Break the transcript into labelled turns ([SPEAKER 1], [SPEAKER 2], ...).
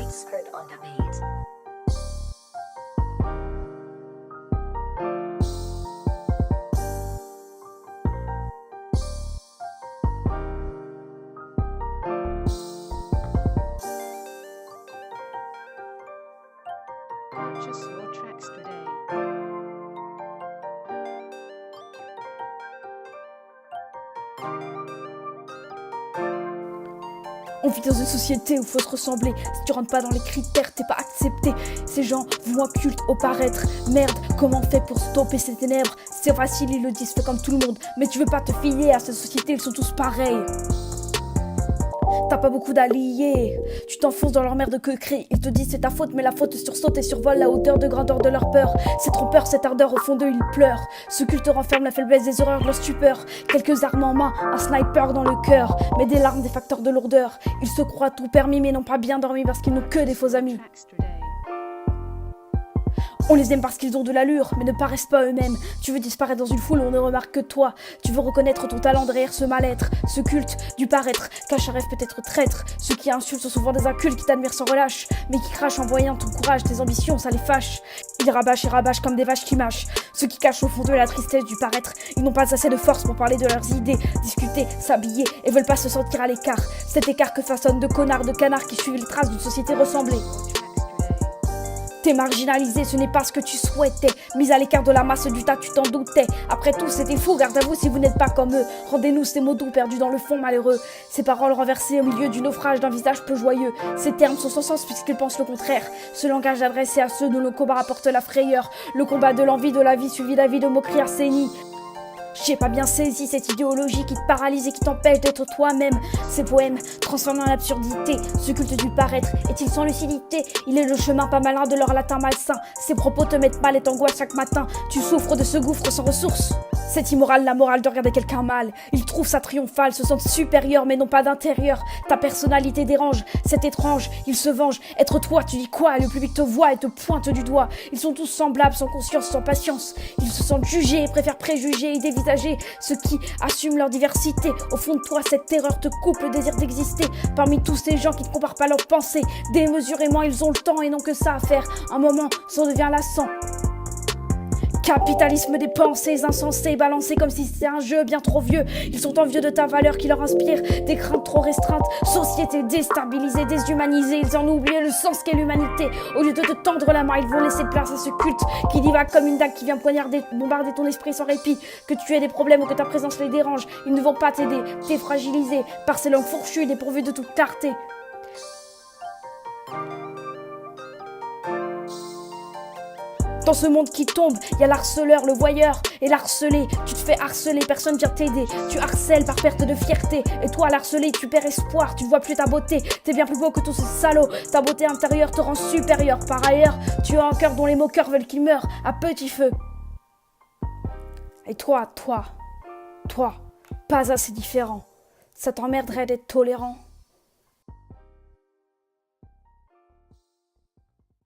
[SPEAKER 1] Expert on the beat.
[SPEAKER 2] Purchase your tracks today.
[SPEAKER 3] On vit dans une société où faut se ressembler. Si tu rentres pas dans les critères, t'es pas accepté. Ces gens vouent un culte au paraître. Merde, comment on fait pour stopper ces ténèbres? C'est facile, ils le disent, fais comme tout le monde. Mais tu veux pas te fier à cette société, ils sont tous pareils. T'as pas beaucoup d'alliés, tu t'enfonces dans leur merde que crient. Ils te disent c'est ta faute, mais la faute sursaute et survole la hauteur de grandeur de leur peur. C'est trompeur, cette ardeur au fond d'eux, ils pleurent. Ce culte renferme la faiblesse des horreurs de leur stupeur. Quelques armes en main, un sniper dans le cœur, mais des larmes, des facteurs de lourdeur. Ils se croient tout permis, mais n'ont pas bien dormi parce qu'ils n'ont que des faux amis.
[SPEAKER 2] Tracks today.
[SPEAKER 3] On les aime parce qu'ils ont de l'allure, mais ne paraissent pas eux-mêmes. Tu veux disparaître dans une foule où on ne remarque que toi. Tu veux reconnaître ton talent derrière ce mal-être. Ce culte du paraître cache un rêve peut-être traître. Ceux qui insultent sont souvent des incultes qui t'admirent sans relâche, mais qui crachent en voyant ton courage, tes ambitions, ça les fâche. Ils rabâchent et rabâchent comme des vaches qui mâchent. Ceux qui cachent au fond d'eux la tristesse du paraître. Ils n'ont pas assez de force pour parler de leurs idées, discuter, s'habiller et veulent pas se sentir à l'écart. Cet écart que façonnent de connards, de canards qui suivent les traces d'une société ressemblée. T'es marginalisé, ce n'est pas ce que tu souhaitais. Mis à l'écart de la masse du tas, tu t'en doutais. Après tout, c'était fou, garde à vous si vous n'êtes pas comme eux. Rendez-nous ces mots doux perdus dans le fond malheureux. Ces paroles renversées au milieu du naufrage d'un visage peu joyeux. Ces termes sont sans sens puisqu'ils pensent le contraire. Ce langage adressé à ceux dont le combat apporte la frayeur. Le combat de l'envie de la vie suivi d'avis de moqueries assainies. J'ai pas bien saisi cette idéologie qui te paralyse et qui t'empêche d'être toi-même. Ces poèmes transforment en absurdité. Ce culte du paraître est-il sans lucidité? Il est le chemin pas malin de leur latin malsain. Ces propos te mettent mal et t'angoissent chaque matin. Tu souffres de ce gouffre sans ressources. C'est immoral la morale de regarder quelqu'un mal. Ils trouvent ça triomphal, se sentent supérieurs mais non pas d'intérieur. Ta personnalité dérange, c'est étrange, ils se vengent. Être toi, tu dis quoi? Le public te voit et te pointe du doigt. Ils sont tous semblables, sans conscience, sans patience. Ils se sentent jugés et préfèrent préjuger et dévisager ceux qui assument leur diversité. Au fond de toi, cette terreur te coupe le désir d'exister. Parmi tous ces gens qui ne comparent pas leurs pensées, démesurément ils ont le temps et n'ont que ça à faire. Un moment, ça devient lassant. Capitalisme des pensées insensées, balancées comme si c'était un jeu bien trop vieux. Ils sont envieux de ta valeur qui leur inspire des craintes trop restreintes. Société déstabilisée, déshumanisée, ils en ont oublié le sens qu'est l'humanité. Au lieu de te tendre la main, ils vont laisser place à ce culte qui divague comme une dague qui vient poignarder, bombarder ton esprit sans répit. Que tu aies des problèmes ou que ta présence les dérange, ils ne vont pas t'aider. T'es fragilisé par ces langues fourchues dépourvues de toute clarté. Dans ce monde qui tombe, il y a l'harceleur, le voyeur et l'harcelé. Tu te fais harceler, personne vient t'aider. Tu harcèles par perte de fierté. Et toi, l'harcelé, tu perds espoir, tu ne vois plus ta beauté. T'es bien plus beau que tous ces salauds. Ta beauté intérieure te rend supérieur. Par ailleurs, tu as un cœur dont les moqueurs veulent qu'il meure à petit feu. Et toi, pas assez différent. Ça t'emmerderait d'être tolérant?